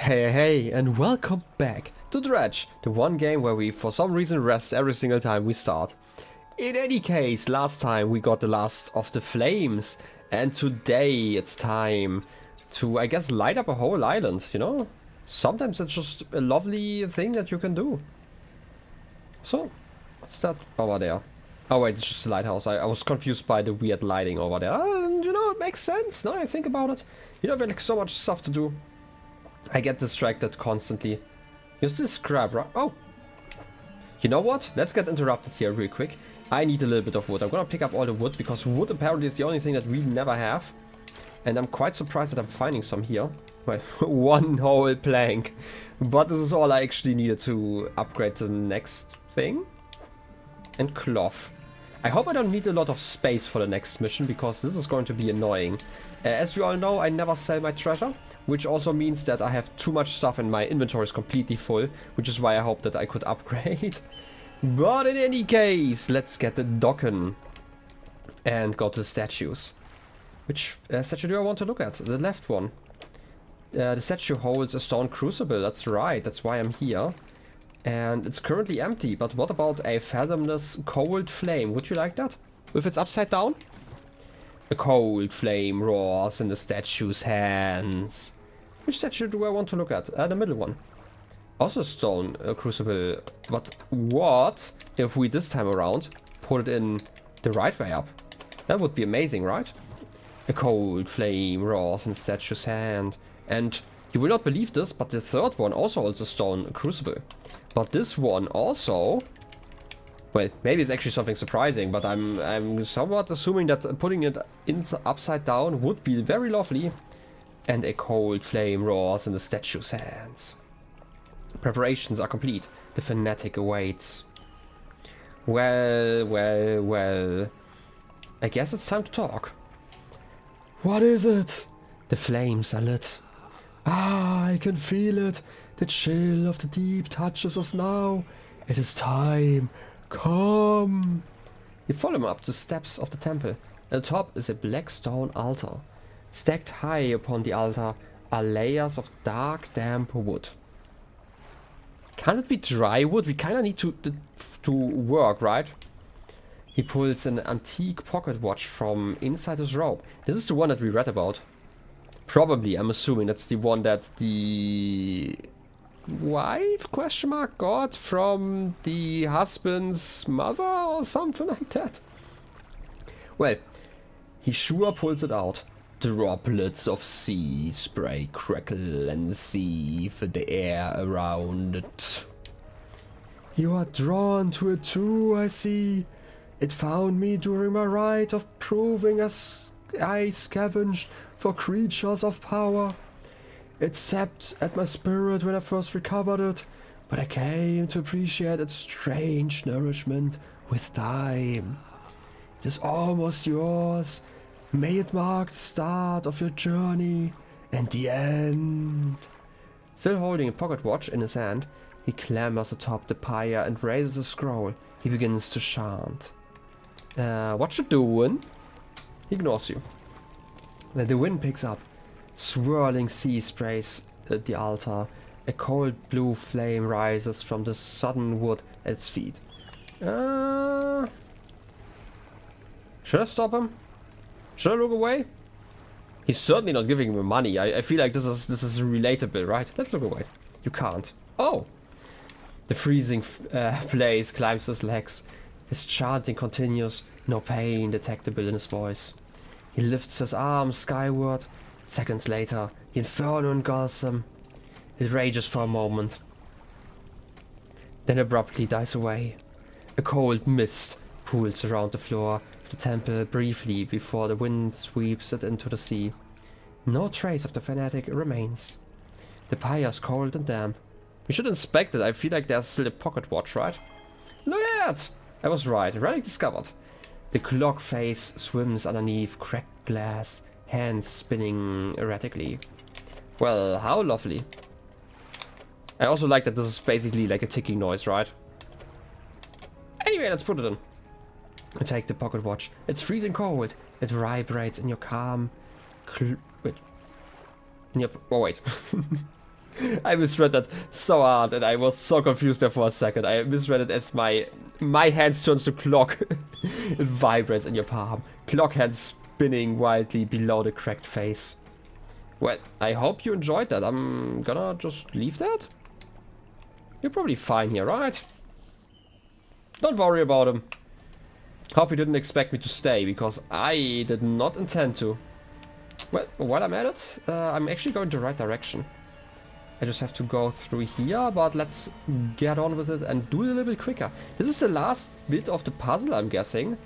Hey, and welcome back to Dredge, the one game where we for some reason rest every single time we start. In any case, last time we got the last of the flames, and today it's time to, I guess, light up a whole island, you know? Sometimes it's just a lovely thing that you can do. So, what's that over there? Oh wait, it's just a lighthouse. I was confused by the weird lighting over there. And, you know, it makes sense now that I think about it. You know, we have like so much stuff to do. I get distracted constantly. Use this scrap, right? Oh! You know what? Let's get interrupted here real quick. I need a little bit of wood. I'm gonna pick up all the wood because wood apparently is the only thing that we never have. And I'm quite surprised that I'm finding some here. Well, one whole plank. But this is all I actually needed to upgrade to the next thing. And cloth. I hope I don't need a lot of space for the next mission because this is going to be annoying. As you all know, I never sell my treasure. Which also means that I have too much stuff and my inventory is completely full. Which is why I hope that I could upgrade. But in any case, let's get the docking. And go to the statues. Which statue do I want to look at? The left one. The statue holds a stone crucible. That's right, that's why I'm here. And it's currently empty. But what about a fathomless cold flame? Would you like that? If it's upside down? A cold flame roars in the statue's hands. Which statue do I want to look at? The middle one. Also stone crucible. But what if we this time around put it in the right way up? That would be amazing, right? A cold flame roars in the statue's hand. And you will not believe this, but the third one also holds a stone crucible. But this one also... Well, maybe it's actually something surprising, but I'm somewhat assuming that putting it upside down would be very lovely. And a cold flame roars in the statue's hands. Preparations are complete. The fanatic awaits. Well. I guess it's time to talk. What is it? The flames are lit. Ah, I can feel it. The chill of the deep touches us now. It is time. Come. You follow him up the steps of the temple. At the top is a black stone altar. Stacked high upon the altar are layers of dark, damp wood. Can't it be dry wood? We kinda need to work, right? He pulls an antique pocket watch from inside his robe. This is the one that we read about. Probably, I'm assuming that's the one that the wife, question mark, got from the husband's mother or something like that. Well, he sure pulls it out. Droplets of sea spray crackle and seethe in the air around it. You are drawn to it too, I see. It found me during my rite of proving as I scavenged for creatures of power. It sapped at my spirit when I first recovered it, but I came to appreciate its strange nourishment with time. It is almost yours. May it mark the start of your journey and the end. Still holding a pocket watch in his hand, he clambers atop the pyre and raises a scroll. He begins to chant. What you doing? He ignores you. Then the wind picks up. Swirling sea sprays at the altar. A cold blue flame rises from the sodden wood at its feet. Should I stop him? Should I look away? He's certainly not giving me money. I feel like this is relatable, right? Let's look away. You can't. Oh! The freezing blaze climbs his legs. His chanting continues. No pain detectable in his voice. He lifts his arms skyward. Seconds later, the inferno engulfs him. It rages for a moment. Then abruptly dies away. A cold mist pools around the floor of the temple briefly before the wind sweeps it into the sea. No trace of the fanatic remains. The pyre is cold and damp. We should inspect it. I feel like there's still a pocket watch, right? Look at that! I was right. Relic discovered. The clock face swims underneath cracked glass, hands spinning erratically. Well, how lovely. I also like that this is basically like a ticking noise, right? Anyway, let's put it in. I take the pocket watch. It's freezing cold. It vibrates in your calm... Wait. In your... Oh, wait. I misread that so hard and I was so confused there for a second. I misread it as my hands turns to clock. It vibrates in your palm. Clock hands spinning wildly below the cracked face. Well, I hope you enjoyed that. I'm gonna just leave that. You're probably fine here, right? Don't worry about him. Hope you didn't expect me to stay, because I did not intend to. Well, while I'm at it, I'm actually going the right direction. I just have to go through here, but let's get on with it and do it a little bit quicker. This is the last bit of the puzzle, I'm guessing.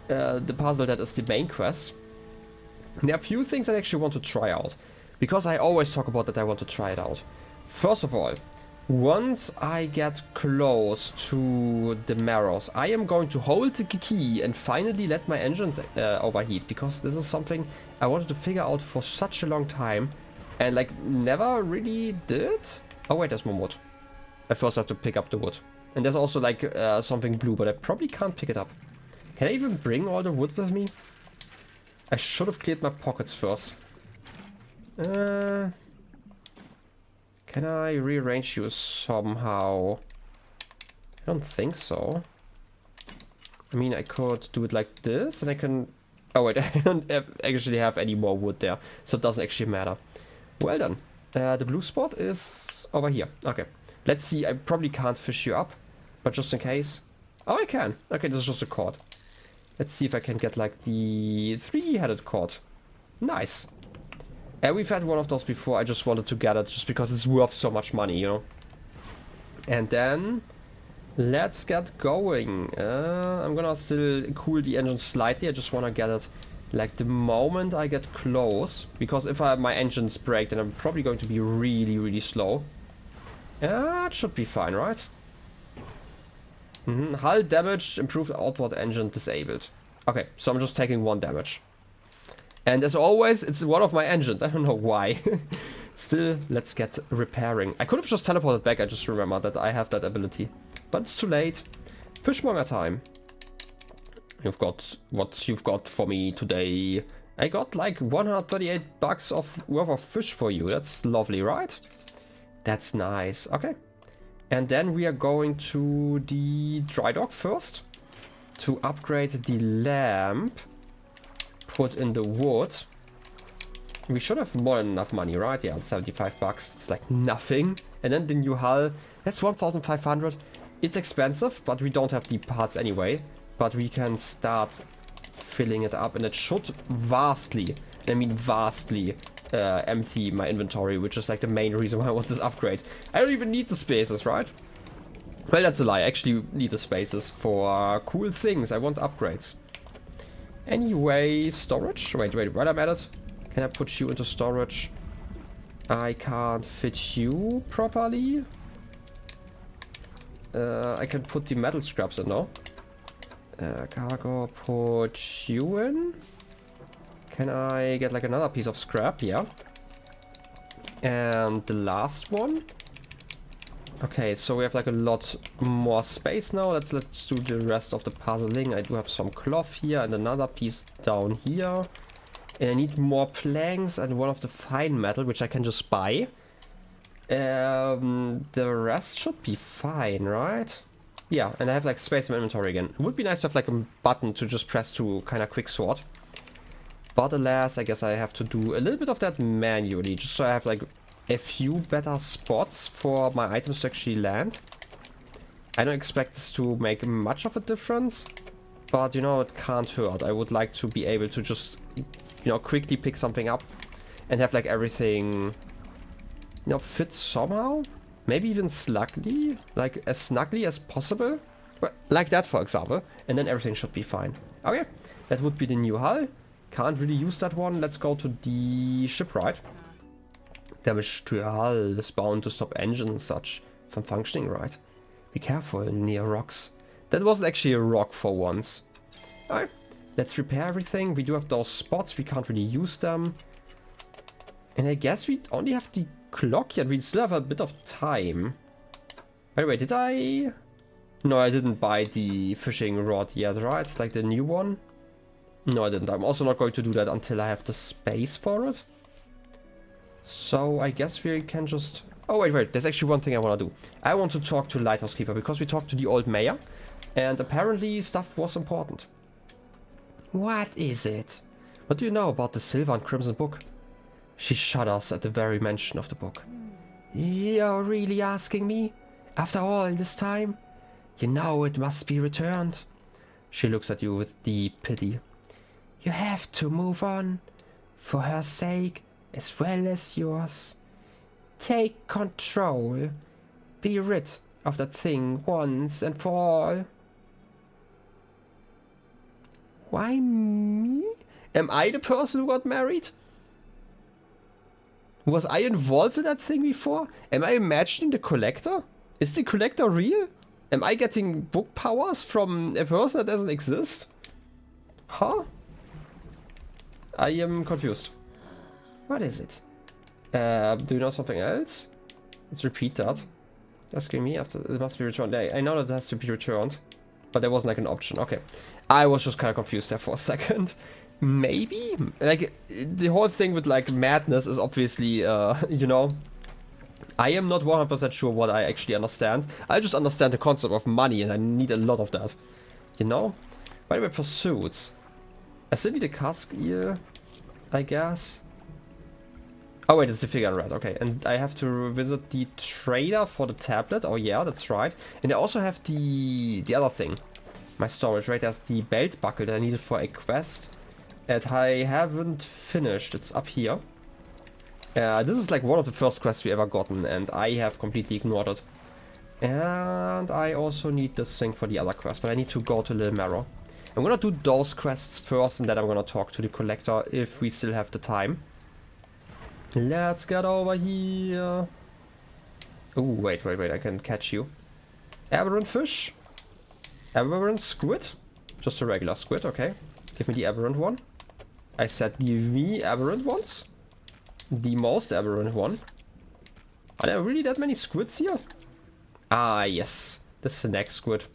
The puzzle that is the main quest. There are a few things I actually want to try out, because I always talk about that I want to try it out. First of all, once I get close to the mirrors, I am going to hold the key and finally let my engines overheat, because this is something I wanted to figure out for such a long time and like never really did. Oh wait, there's more wood. I first have to pick up the wood. And there's also like something blue, but I probably can't pick it up. Can I even bring all the wood with me? I should have cleared my pockets first. Can I rearrange you somehow? I don't think so. I mean, I could do it like this, and I can... Oh wait, I don't actually have any more wood there, so it doesn't actually matter. Well done. The blue spot is over here. Okay. Let's see, I probably can't fish you up, but just in case... Oh, I can. Okay, this is just a cord. Let's see if I can get like the three-headed cord. Nice. We've had one of those before. I just wanted to get it just because it's worth so much money, you know. And then let's get going. I'm gonna still cool the engine slightly. I just want to get it like the moment I get close, because if my engines break, then I'm probably going to be really, really slow. It should be fine, right? Hull damaged, improved outboard engine disabled. Okay, so I'm just taking 1 damage. And as always, it's one of my engines. I don't know why. Still, let's get repairing. I could have just teleported back. I just remember that I have that ability. But it's too late. Fishmonger time. You've got what you've got for me today. I got like 138 bucks worth of fish for you. That's lovely, right? That's nice. Okay. And then we are going to the dry dock first to upgrade the lamp. Put in the wood. We should have more than enough money, right? Yeah, 75 bucks. It's like nothing. And then the new hull. That's 1,500. It's expensive, but we don't have the parts anyway. But we can start filling it up, and it should vastly, I mean vastly, empty my inventory, which is like the main reason why I want this upgrade. I don't even need the spaces, right? Well, that's a lie. I actually need the spaces for cool things. I want upgrades. Anyway, storage. Wait, while I'm at it, can I put you into storage? I can't fit you properly. I can put the metal scraps in, no? Cargo, put you in. Can I get like another piece of scrap? Yeah. And the last one. Okay, so we have like a lot more space now. Let's do the rest of the puzzling. I do have some cloth here and another piece down here. And I need more planks and one of the fine metal, which I can just buy. The rest should be fine, right? Yeah, and I have like space in my inventory again. It would be nice to have like a button to just press to kind of quick sort. But alas, I guess I have to do a little bit of that manually, just so I have like a few better spots for my items to actually land. I don't expect this to make much of a difference, but you know, it can't hurt. I would like to be able to just, you know, quickly pick something up and have like everything, you know, fit somehow. Maybe even snugly, like as snugly as possible. Well, like that, for example. And then everything should be fine. Okay, that would be the new hull. Can't really use that one. Let's go to the shipwright. Damage to your hull is bound to stop engines and such from functioning right. Be careful near rocks. That wasn't actually a rock for once. Alright, let's repair everything. We do have those spots. We can't really use them. And I guess we only have the clock yet. We still have a bit of time. By the way, did I... No, I didn't buy the fishing rod yet, right? Like the new one? No, I didn't. I'm also not going to do that until I have the space for it. So I guess we can just Oh, wait, there's actually one thing I want to do. I want to talk to Lighthouse Keeper, because we talked to the old mayor, and apparently stuff was important. What is it? What do you know about the Silver and Crimson book? She shudders at the very mention of the book. You're really asking me? After all this time? You know it must be returned. She looks at you with deep pity. You have to move on, for her sake as well as yours. Take control. Be rid of that thing once and for all. Why me? Am I the person who got married? Was I involved in that thing before? Am I imagining the collector? Is the collector real? Am I getting book powers from a person that doesn't exist? Huh? I am confused. What is it? Do you know something else? Let's repeat that. Asking me after it must be returned. I know that it has to be returned, but there wasn't like an option. Okay. I was just kind of confused there for a second. Maybe? Like, the whole thing with like madness is obviously, you know, I am not 100% sure what I actually understand. I just understand the concept of money, and I need a lot of that. You know? By the way, pursuits. I still need a cask here, I guess. Oh wait, it's the figure red, okay. And I have to visit the trader for the tablet. Oh yeah, that's right. And I also have the other thing. My storage, right? There's the belt buckle that I needed for a quest. That I haven't finished. It's up here. This is like one of the first quests we ever gotten, and I have completely ignored it. And I also need this thing for the other quest, but I need to go to Little Marrow. I'm gonna do those quests first, and then I'm gonna talk to the collector if we still have the time. Let's get over here. Oh, wait, I can catch you. Aberrant fish? Aberrant squid? Just a regular squid, okay. Give me the aberrant one. I said give me aberrant ones. The most aberrant one. Are there really that many squids here? Ah, yes. The snack squid.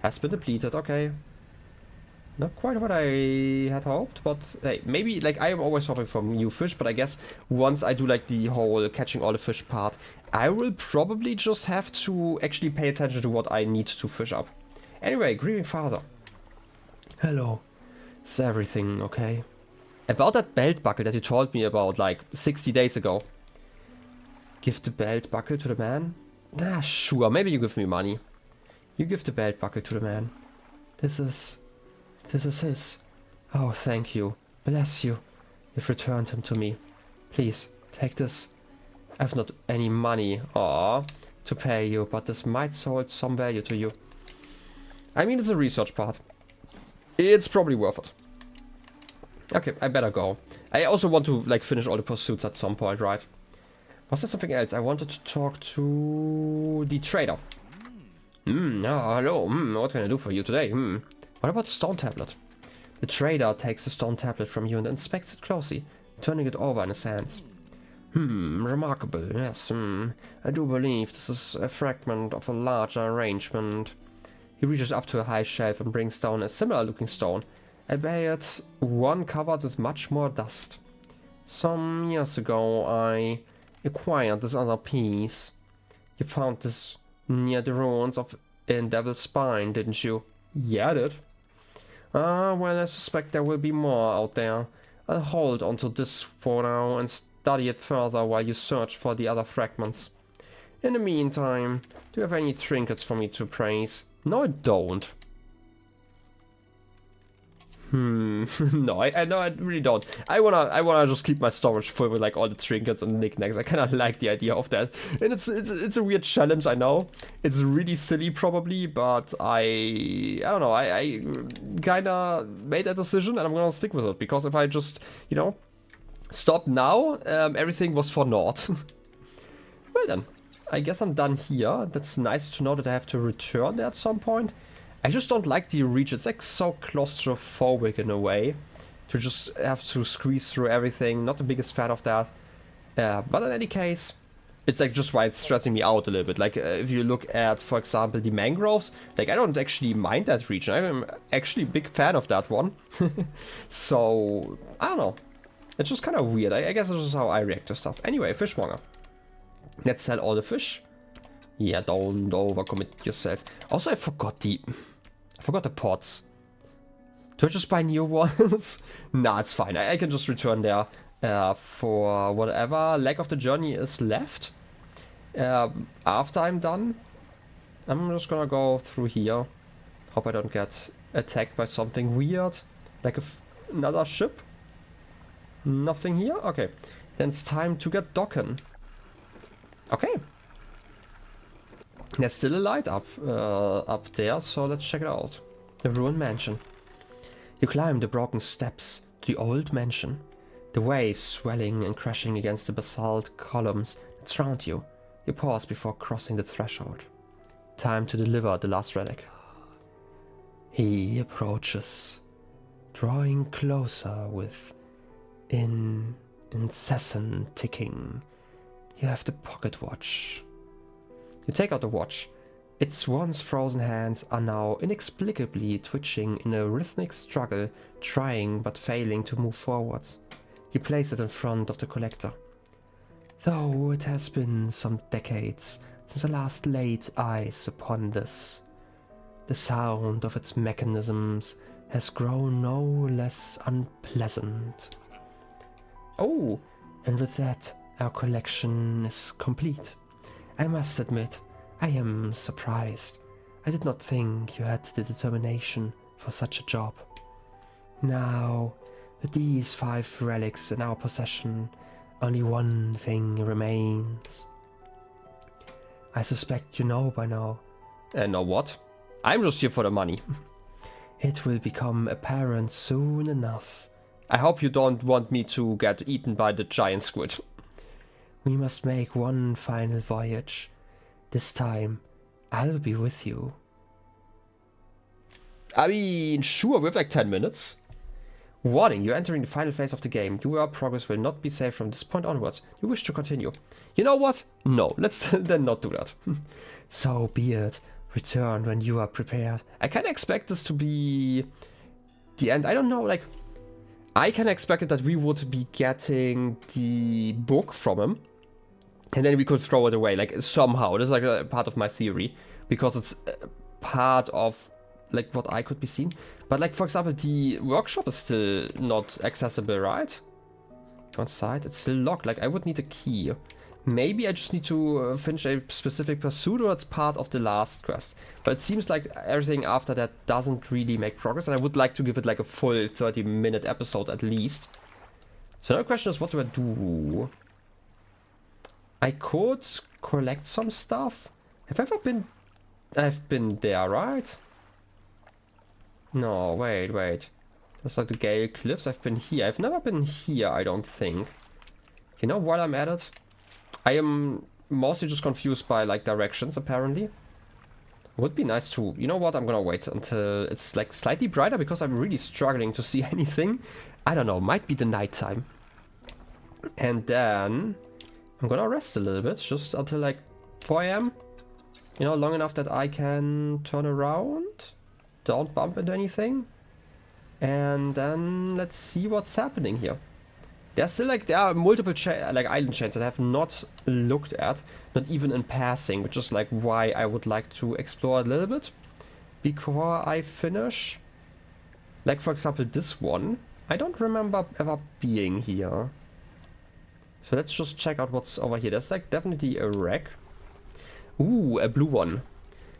Has been depleted, okay. Not quite what I had hoped, but hey, maybe, like, I am always hoping for new fish, but I guess once I do, like, the whole catching all the fish part, I will probably just have to actually pay attention to what I need to fish up. Anyway, grieving father. Hello. Is everything okay? About that belt buckle that you told me about, like, 60 days ago. Give the belt buckle to the man? Ah, sure, maybe you give me money. You give the belt buckle to the man. This is his. Oh, thank you. Bless you. You've returned him to me. Please, take this. I've not any money, to pay you, but this might hold some value to you. I mean, it's a research part. It's probably worth it. Okay, I better go. I also want to, like, finish all the pursuits at some point, right? Was there something else? I wanted to talk to the trader. Oh, hello. What can I do for you today? What about the stone tablet? The trader takes the stone tablet from you and inspects it closely, turning it over in his hands. Remarkable, yes. I do believe this is a fragment of a larger arrangement. He reaches up to a high shelf and brings down a similar looking stone, albeit one covered with much more dust. Some years ago I acquired this other piece. You found this near the ruins of Devil's Spine, didn't you? Yeah, I did. Well, I suspect there will be more out there. I'll hold onto this for now and study it further while you search for the other fragments. In the meantime, do you have any trinkets for me to praise? No, I don't. No, I really don't. I wanna just keep my storage full with like all the trinkets and knickknacks. I kinda like the idea of that. And it's a weird challenge, I know. It's really silly probably, but I don't know, I kinda made that decision and I'm gonna stick with it. Because if I just, you know, stop now, everything was for naught. Well then, I guess I'm done here. That's nice to know that I have to return there at some point. I just don't like the reach. It's like so claustrophobic in a way. To just have to squeeze through everything. Not the biggest fan of that. But in any case, it's like just why it's stressing me out a little bit. Like if you look at, for example, the mangroves. Like I don't actually mind that region. I'm actually a big fan of that one. So, I don't know. It's just kind of weird. I guess it's just how I react to stuff. Anyway, fishmonger. Let's sell all the fish. Yeah, don't overcommit yourself. Also, I forgot the pots. Do I just buy new ones? Nah, it's fine. I can just return there for whatever leg of the journey is left. After I'm done, I'm just gonna go through here. Hope I don't get attacked by something weird. Like another ship. Nothing here? Okay. Then it's time to get docking. Okay. There's still a light up there, so let's check it out. The ruined mansion. You climb the broken steps to the old mansion. The waves swelling and crashing against the basalt columns that surround you. You pause before crossing the threshold. Time to deliver the last relic. He approaches, drawing closer with incessant ticking. You have the pocket watch. You take out the watch. Its once frozen hands are now inexplicably twitching in a rhythmic struggle, trying but failing to move forwards. You place it in front of the collector. Though it has been some decades since I last laid eyes upon this, the sound of its mechanisms has grown no less unpleasant. Oh, and with that, our collection is complete. I must admit, I am surprised. I did not think you had the determination for such a job. Now, with these 5 relics in our possession, only one thing remains. I suspect you know by now. Know what? I'm just here for the money. It will become apparent soon enough. I hope you don't want me to get eaten by the giant squid. We must make one final voyage. This time, I'll be with you. I mean, sure, we have like 10 minutes. Warning, you're entering the final phase of the game. Your progress will not be saved from this point onwards. You wish to continue. You know what? No, let's then not do that. So be it. Return when you are prepared. I can expect this to be the end. I don't know, like, I can expect it that we would be getting the book from him. And then we could throw it away, like, somehow. This is like a part of my theory. Because it's part of, like, what I could be seen. But, like, for example, the workshop is still not accessible, right? Go inside. It's still locked. Like, I would need a key. Maybe I just need to finish a specific pursuit, or it's part of the last quest. But it seems like everything after that doesn't really make progress. And I would like to give it, like, a full 30-minute episode at least. So now the question is, what do I do? I could collect some stuff. Have I ever been... I've been there, right? No, wait. That's like the Gale Cliffs. I've been here. I've never been here, I don't think. You know, while I'm at it, I am mostly just confused by, like, directions, apparently. Would be nice to... You know what? I'm gonna wait until it's, like, slightly brighter, because I'm really struggling to see anything. I don't know. Might be the nighttime. And then... I'm gonna rest a little bit, just until like 4 AM. You know, long enough that I can turn around. Don't bump into anything. And then let's see what's happening here. There's still like, there are multiple like island chains that I have not looked at. Not even in passing, which is like why I would like to explore a little bit. Before I finish. Like for example this one. I don't remember ever being here. So let's just check out what's over here. There's like definitely a wreck. Ooh, a blue one.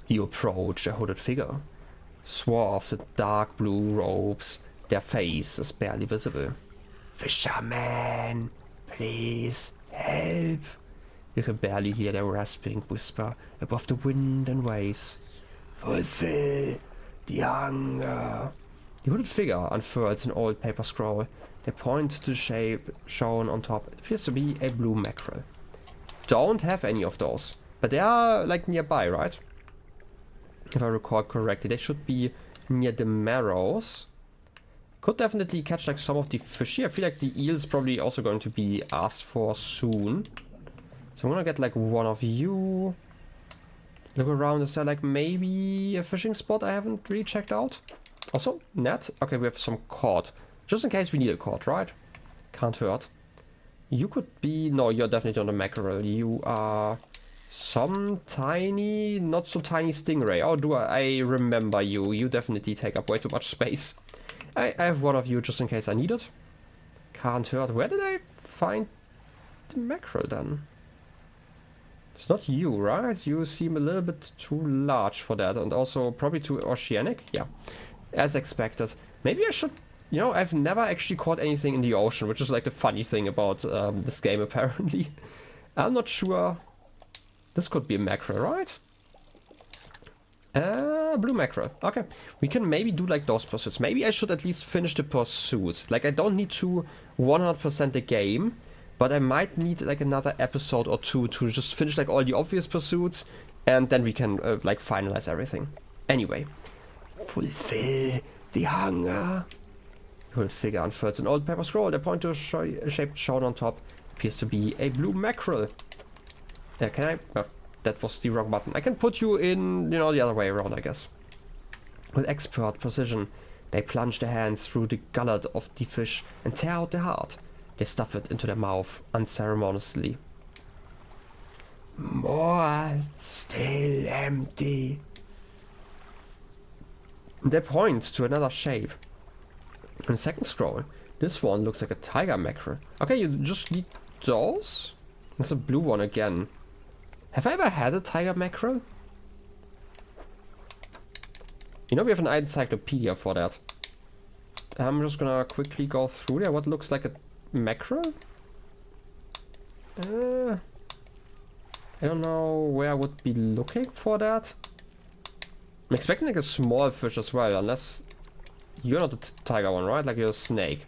You approach a hooded figure. Swathed in dark blue robes. Their face is barely visible. Fisherman, please help. You can barely hear their rasping whisper above the wind and waves. Fulfill the hunger. The hooded figure unfurls an old paper scroll. They point to the shape shown on top. It appears to be a blue mackerel. Don't have any of those. But they are like nearby, right? If I recall correctly. They should be near the marrows. Could definitely catch like some of the fish here. I feel like the eel is probably also going to be asked for soon. So I'm gonna get like one of you. Look around. Is there like maybe a fishing spot I haven't really checked out? Also, net. Okay, we have some cod. Just in case we need a cord, right? Can't hurt. You could be... No, you're definitely not a mackerel. You are some tiny, not so tiny stingray. Oh, do I remember you. You definitely take up way too much space. I have one of you just in case I need it. Can't hurt. Where did I find the mackerel then? It's not you, right? You seem a little bit too large for that, and also probably too oceanic. Yeah, as expected. Maybe I should... You know, I've never actually caught anything in the ocean, which is like the funny thing about this game, apparently. I'm not sure. This could be a mackerel, right? Blue mackerel. Okay. We can maybe do like those pursuits. Maybe I should at least finish the pursuit. Like, I don't need to 100% the game, but I might need like another episode or two to just finish like all the obvious pursuits, and then we can like finalize everything. Anyway. Fulfill the hunger. Hood figure unfurls an old paper scroll. The pointer shaped shown on top appears to be a blue mackerel. Can I... No, that was the wrong button. I can put you in, you know, the other way around, I guess. With expert precision, they plunge their hands through the gullet of the fish and tear out the heart. They stuff it into their mouth unceremoniously. More still empty. They point to another shape. In the second scroll, this one looks like a tiger mackerel. Okay, you just need those? There's a blue one again. Have I ever had a tiger mackerel? You know, we have an encyclopedia for that. I'm just gonna quickly go through there. What looks like a mackerel? I don't know where I would be looking for that. I'm expecting like a small fish as well, unless... You're not the tiger one, right? Like, you're a snake.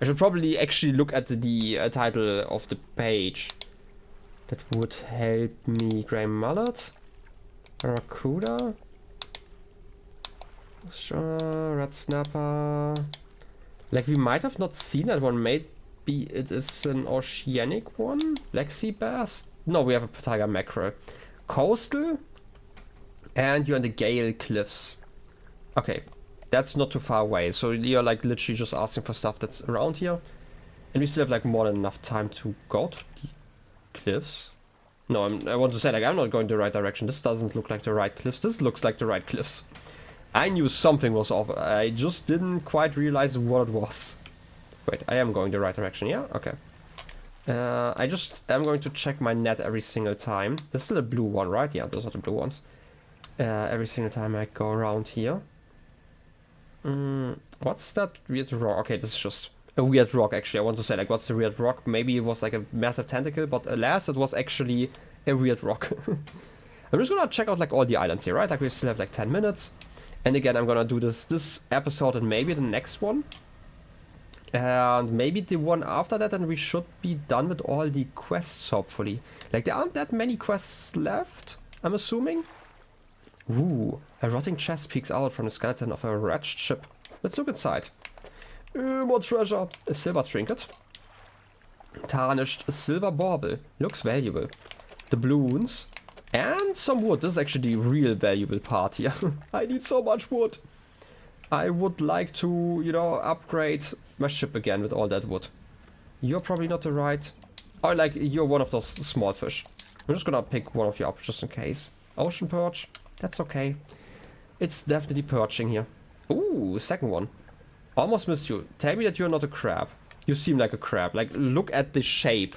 I should probably actually look at the title of the page. That would help me. Grey mullet. Barracuda. Red snapper. Like, we might have not seen that one. Maybe it is an oceanic one? Black sea bass? No, we have a tiger mackerel. Coastal. And you're in the Gale Cliffs. Okay. That's not too far away, so you're like literally just asking for stuff that's around here. And we still have like more than enough time to go to the cliffs. No, I want to say, like, I'm not going the right direction. This doesn't look like the right cliffs. This looks like the right cliffs. I knew something was off. I just didn't quite realize what it was. Wait, I am going the right direction, yeah? Okay. I just am going to check my net every single time. There's still a blue one, right? Yeah, those are the blue ones. Every single time I go around here. What's that weird rock? Okay, this is just a weird rock, actually. I want to say, like, what's the weird rock? Maybe it was like a massive tentacle, but alas, it was actually a weird rock. I'm just gonna check out like all the islands here, right? Like, we still have like 10 minutes. And again, I'm gonna do this episode and maybe the next one. And maybe the one after that, and we should be done with all the quests, hopefully. Like, there aren't that many quests left, I'm assuming. Ooh, a rotting chest peeks out from the skeleton of a wretched ship. Let's look inside. More treasure. A silver trinket. Tarnished silver bauble. Looks valuable. Doubloons. And some wood. This is actually the real valuable part here. I need so much wood. I would like to, you know, upgrade my ship again with all that wood. You're probably not the right... Or like, you're one of those small fish. I'm just gonna pick one of you up just in case. Ocean perch. That's okay. It's definitely perching here. Ooh, second one. Almost missed you. Tell me that you're not a crab. You seem like a crab. Like, look at the shape.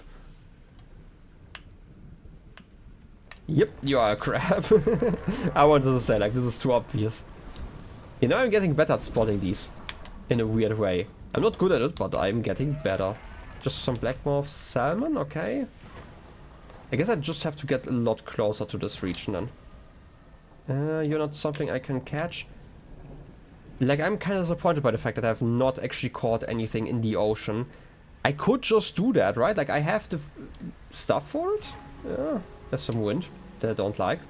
Yep, you are a crab. I wanted to say, like, this is too obvious. You know, I'm getting better at spotting these. In a weird way. I'm not good at it, but I'm getting better. Just some blackmouth salmon, okay. I guess I just have to get a lot closer to this region then. You're not something I can catch. Like, I'm kind of disappointed by the fact that I've not actually caught anything in the ocean. I could just do that, right? Like, I have the stuff for it. Yeah, there's some wind that I don't like.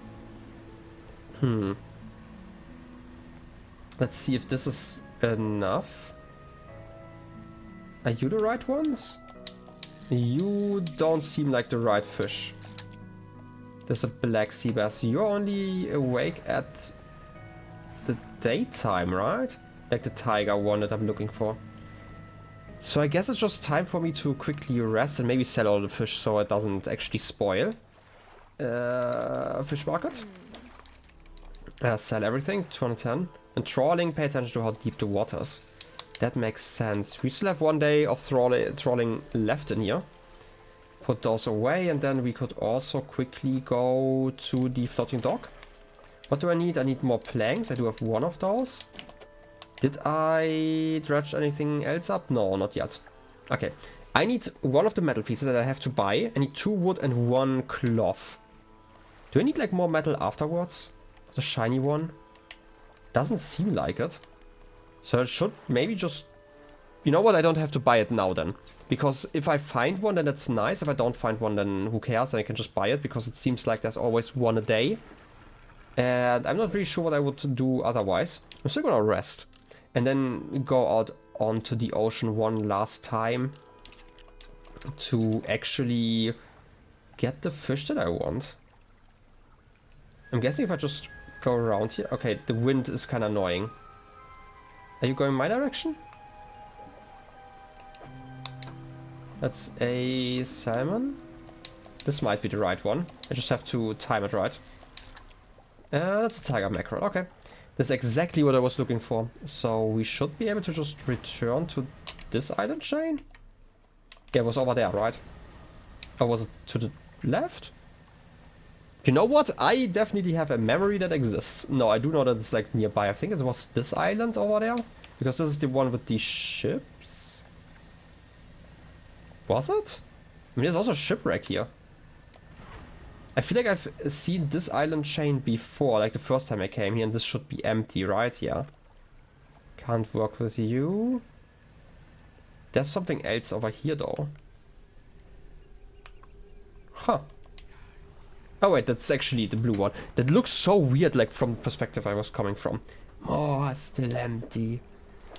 Let's see if this is enough. Are you the right ones? You don't seem like the right fish. There's a black sea bass. You're only awake at the daytime, right? Like the tiger one that I'm looking for. So I guess it's just time for me to quickly rest and maybe sell all the fish so it doesn't actually spoil. Fish market. Sell everything, 210. And trawling, pay attention to how deep the water is. That makes sense. We still have 1 day of trawling left in here. Put those away, and then we could also quickly go to the floating dock. What do I need? I need more planks. I do have 1 of those. Did I dredge anything else up? No, not yet. Okay. I need 1 of the metal pieces that I have to buy. I need 2 wood and 1 cloth. Do I need like more metal afterwards? The shiny one? Doesn't seem like it. So it should maybe just... You know what? I don't have to buy it now then. Because if I find one, then that's nice. If I don't find one, then who cares? Then I can just buy it. Because it seems like there's always 1 a day. And I'm not really sure what I would do otherwise. I'm still gonna rest. And then go out onto the ocean one last time. To actually get the fish that I want. I'm guessing if I just go around here... Okay, the wind is kind of annoying. Are you going my direction? That's a salmon. This might be the right one. I just have to time it right. That's a tiger mackerel. Okay. That's exactly what I was looking for. So we should be able to just return to this island chain. Yeah, it was over there, right? Or was it to the left? You know what? I definitely have a memory that exists. No, I do know that it's like nearby. I think it was this island over there. Because this is the one with the ships. Was it? I mean, there's also a shipwreck here. I feel like I've seen this island chain before, like the first time I came here, and this should be empty, right? Yeah. Can't work with you. There's something else over here, though. Huh. Oh wait, that's actually the blue one. That looks so weird, like from the perspective I was coming from. Oh, it's still empty.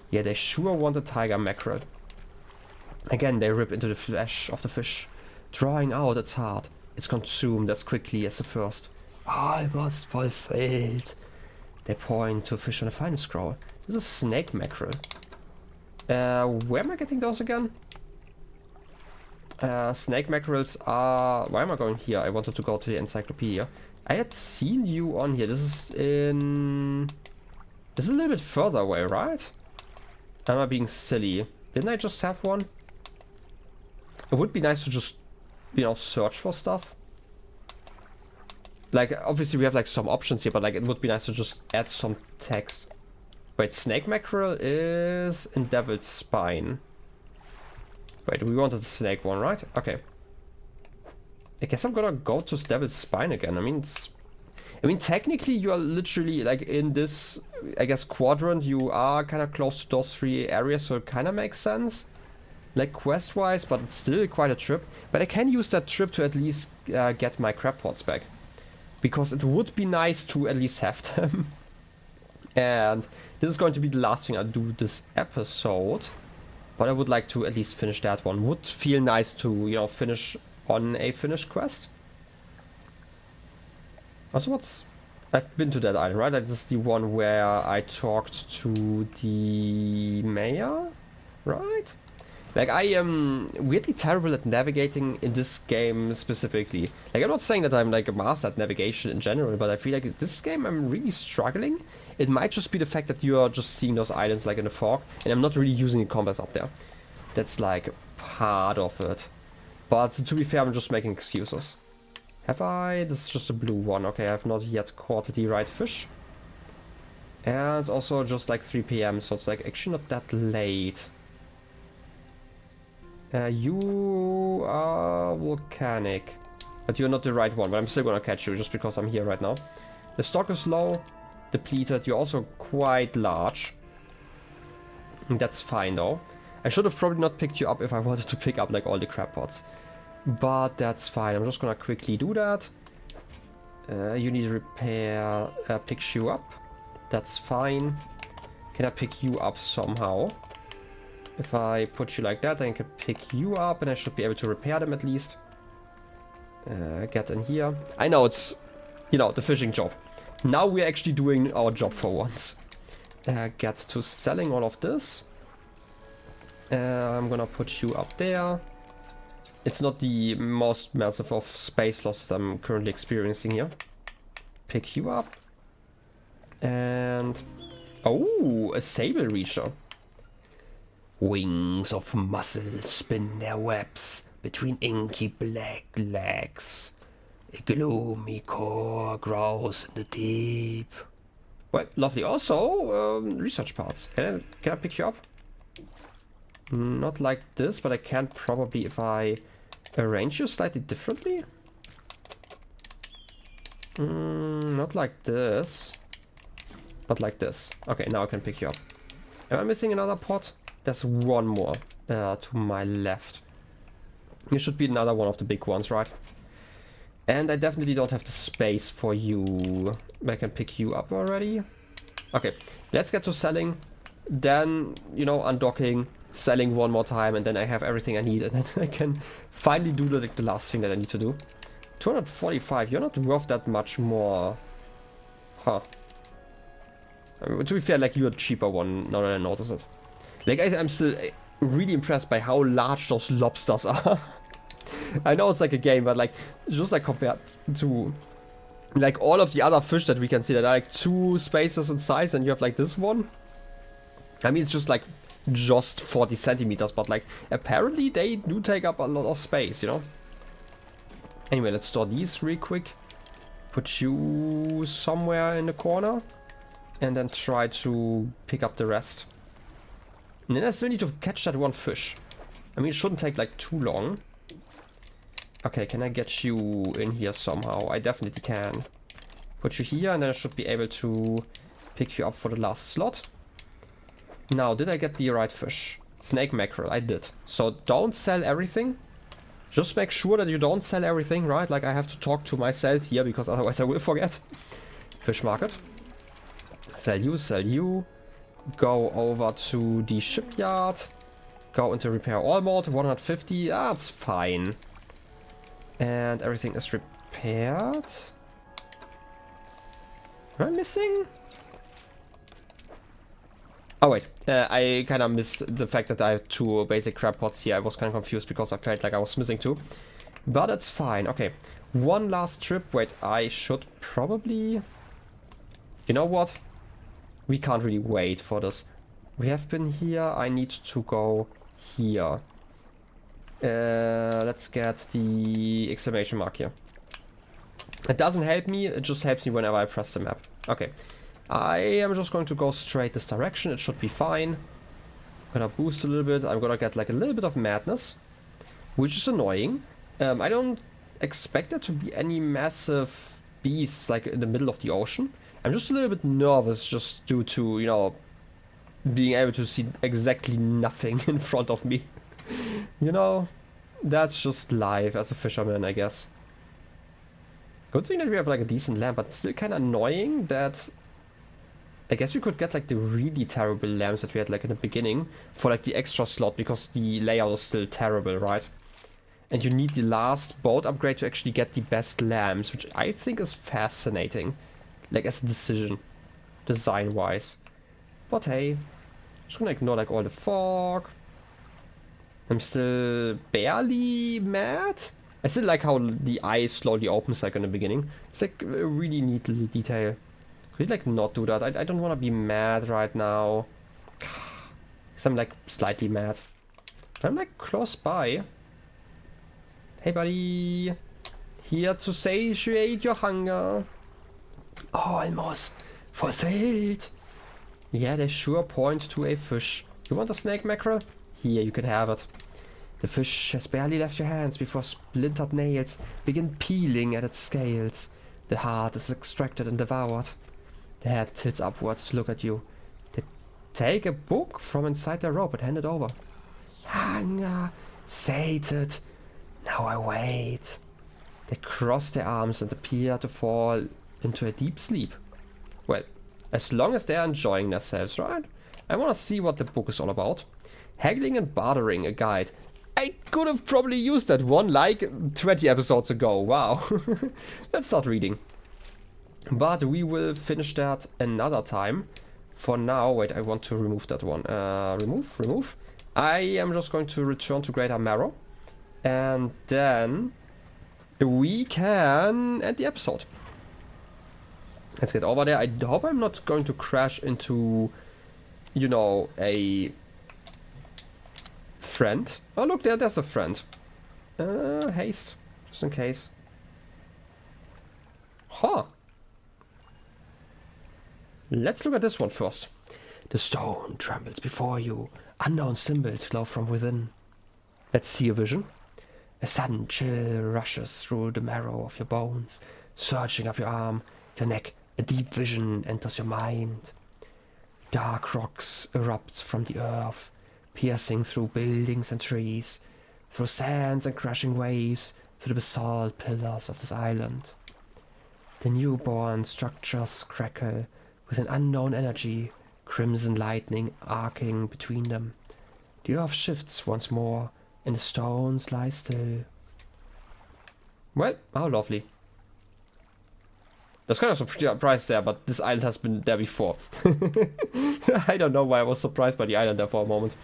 Yeah, they sure want a tiger mackerel. Again, they rip into the flesh of the fish. Drawing out, it's hard. It's consumed as quickly as the first. I was fulfilled. They point to a fish on a final scroll. This is snake mackerel. Where am I getting those again? Snake mackerels are... Why am I going here? I wanted to go to the encyclopedia. I had seen you on here. This is in... This is a little bit further away, right? Am I being silly? Didn't I just have one? It would be nice to just, you know, search for stuff. Like, obviously we have like some options here, but like it would be nice to just add some text. Wait, snake mackerel is in devil's spine. Wait, we wanted the snake one, right? Okay. I guess I'm gonna go to devil's spine again. I mean, technically you are literally like in this, I guess, quadrant. You are kind of close to those 3 areas, so it kind of makes sense. Like quest-wise, but it's still quite a trip. But I can use that trip to at least get my crab pots back. Because it would be nice to at least have them. And this is going to be the last thing I do this episode. But I would like to at least finish that one. Would feel nice to, you know, finish on a finished quest. Also, I've been to that island, right? This is the one where I talked to the mayor, right? Like, I am weirdly terrible at navigating in this game specifically. Like, I'm not saying that I'm like a master at navigation in general, but I feel like this game I'm really struggling. It might just be the fact that you are just seeing those islands like in the fog, and I'm not really using the compass up there. That's like part of it. But to be fair, I'm just making excuses. Have I? This is just a blue one. Okay, I have not yet caught the right fish. And it's also just like 3 PM, so it's like actually not that late. You are volcanic. But you're not the right one, but I'm still gonna catch you just because I'm here right now. The stock is low, depleted. You're also quite large. And that's fine though. I should have probably not picked you up if I wanted to pick up like all the crab pots. But that's fine. I'm just gonna quickly do that. You need to repair, pick you up. That's fine. Can I pick you up somehow? If I put you like that, then I can pick you up and I should be able to repair them at least. Get in here. I know it's, you know, the fishing job. Now we're actually doing our job for once. Get to selling all of this. I'm gonna put you up there. It's not the most massive of space loss that I'm currently experiencing here. Pick you up. And... oh, a sable reacher. Wings of muscle spin their webs between inky black legs. A gloomy core grows in the deep. Well, lovely. Also, research parts. Can I pick you up? Not like this, but I can probably if I arrange you slightly differently. Not like this, but like this. Okay, now I can pick you up. Am I missing another pot? There's one more to my left. There should be another one of the big ones, right? And I definitely don't have the space for you. I can pick you up already. Okay, let's get to selling. Then, you know, undocking, selling one more time, and then I have everything I need. And then I can finally do the last thing that I need to do. 245, you're not worth that much more. Huh. I mean, to be fair, like, you're a cheaper one, now that I notice it. Like, I'm still really impressed by how large those lobsters are. I know it's like a game, but like, just like compared to like all of the other fish that we can see that are like 2 spaces in size, and you have like this one. I mean, it's just like just 40 centimeters, but like apparently they do take up a lot of space, you know. Anyway, let's store these real quick. Put you somewhere in the corner, and then try to pick up the rest. And then I still need to catch that one fish. I mean, it shouldn't take like too long. Okay, can I get you in here somehow? I definitely can. Put you here, and then I should be able to pick you up for the last slot. Now, did I get the right fish? Snake mackerel, I did. So don't sell everything. Just make sure that you don't sell everything, right? Like, I have to talk to myself here, because otherwise I will forget. Fish market. Sell you, sell you. Go over to the shipyard. Go into repair all mode, 150. That's fine. And everything is repaired. Am I missing? Oh wait, I kind of missed the fact that I have 2 basic crab pots here. I was kind of confused because I felt like I was missing 2. But it's fine. Okay, one last trip. Wait, I should probably... You know what? We can't really wait for this. We have been here. I need to go here. Let's get the exclamation mark here. It doesn't help me, it just helps me whenever I press the map. Okay. I am just going to go straight this direction, it should be fine. I'm gonna boost a little bit, I'm gonna get like a little bit of madness, which is annoying. I don't expect there to be any massive beasts like in the middle of the ocean. I'm just a little bit nervous just due to, you know, being able to see exactly nothing in front of me. You know, that's just life as a fisherman, I guess. Good thing that we have like a decent lamp, but still kind of annoying that... I guess we could get like the really terrible lamps that we had like in the beginning for like the extra slot, because the layout is still terrible, right? And you need the last boat upgrade to actually get the best lamps, which I think is fascinating. Like as a decision, design-wise. But hey, just gonna ignore like all the fog. I'm still barely mad. I still like how the eye slowly opens like in the beginning. It's like a really neat little detail. Could you like not do that? I don't want to be mad right now. Because I'm like slightly mad. I'm like close by. Hey buddy. Here to satiate your hunger. Almost fulfilled. Yeah, they sure point to a fish. You want a snake mackerel? Here, you can have it. The fish has barely left your hands before splintered nails begin peeling at its scales. The heart is extracted and devoured. The head tilts upwards to look at you. They take a book from inside their robe and hand it over. Hunger, sated. Now I wait. They cross their arms and appear to fall into a deep sleep. Well, as long as they're enjoying themselves, right? I want to see what the book is all about. Haggling and bartering, a guide. I could have probably used that one like 20 episodes ago. Wow. Let's start reading. But we will finish that another time. For now, wait, I want to remove that one. Remove. I am just going to return to Greater Marrow. And then we can end the episode. Let's get over there. I hope I'm not going to crash into, you know, a friend. Oh, look, there's a friend. Haste, just in case. Huh. Let's look at this one first. The stone trembles before you. Unknown symbols glow from within. Let's see a vision. A sudden chill rushes through the marrow of your bones, surging up your arm, your neck. A deep vision enters your mind. Dark rocks erupt from the earth, piercing through buildings and trees, through sands and crashing waves, to the basalt pillars of this island. The newborn structures crackle with an unknown energy, crimson lightning arcing between them. The earth shifts once more, and the stones lie still. Well, how lovely. There's kind of some surprise there, but this island has been there before. I don't know why I was surprised by the island there for a moment.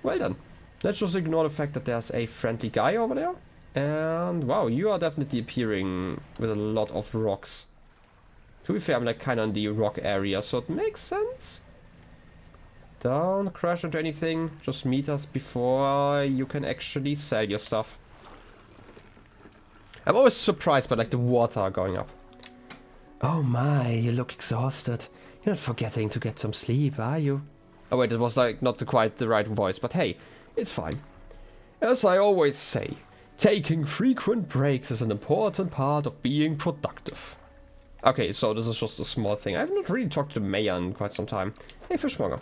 Well then, let's just ignore the fact that there's a friendly guy over there. And wow, you are definitely appearing with a lot of rocks. To be fair, I'm like kind of in the rock area, so it makes sense. Don't crash into anything, just meet us before you can actually sell your stuff. I'm always surprised by like the water going up. Oh my, you look exhausted. You're not forgetting to get some sleep, are you? Oh wait, it was like not quite the right voice, but hey, it's fine. As I always say, taking frequent breaks is an important part of being productive. Okay, so this is just a small thing. I have not really talked to the mayor in quite some time. Hey, fishmonger.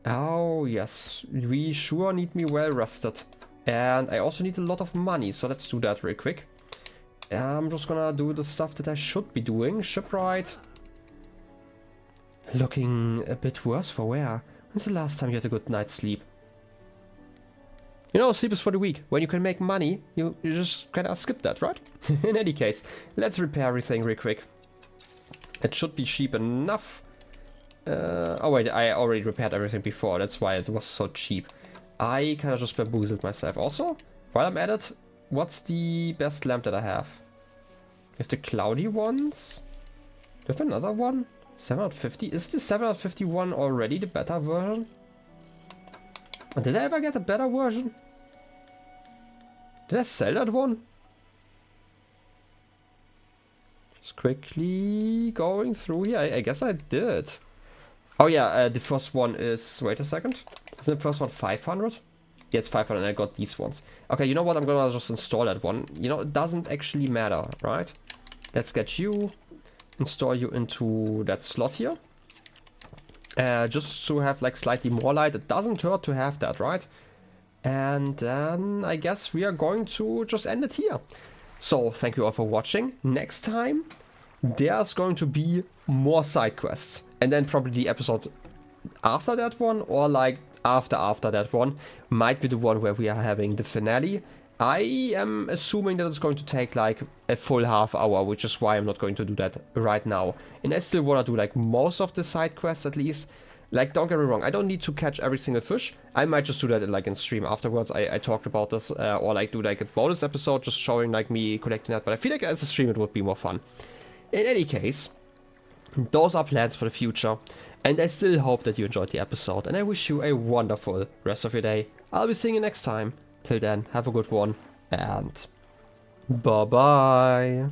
Oh, yes. We sure need me well rested. And I also need a lot of money, so let's do that real quick. I'm just gonna do the stuff that I should be doing. Shipwright. Looking a bit worse for wear. When's the last time you had a good night's sleep? You know, sleep is for the weak. When you can make money, you just kind of skip that, right? In any case, let's repair everything real quick. It should be cheap enough. Oh wait, I already repaired everything before. That's why it was so cheap. I kind of just bamboozled myself. Also, while I'm at it, what's the best lamp that I have? You have the cloudy ones. Do you have another one? 750? Is the 751 already the better version? Did I ever get a better version? Did I sell that one? Just quickly going through here. I guess I did. Oh yeah, the first one is... Wait a second. Isn't the first one 500? Yeah, it's 500 and I got these ones. Okay, you know what? I'm gonna just install that one. You know, it doesn't actually matter, right? Let's get you. Install you into that slot here. Just to have like slightly more light. It doesn't hurt to have that, right? And then I guess we are going to just end it here. So thank you all for watching. Next time there's going to be more side quests, and then probably the episode after that one, or like after that one, might be the one where we are having the finale. I am assuming that it's going to take like a full half hour, which is why I'm not going to do that right now. And I still want to do like most of the side quests at least. Like, don't get me wrong, I don't need to catch every single fish. I might just do that in stream afterwards. I talked about this, or like do like a bonus episode just showing like me collecting that. But I feel like as a stream it would be more fun. In any case, those are plans for the future. And I still hope that you enjoyed the episode. And I wish you a wonderful rest of your day. I'll be seeing you next time. Till then, have a good one. And bye-bye.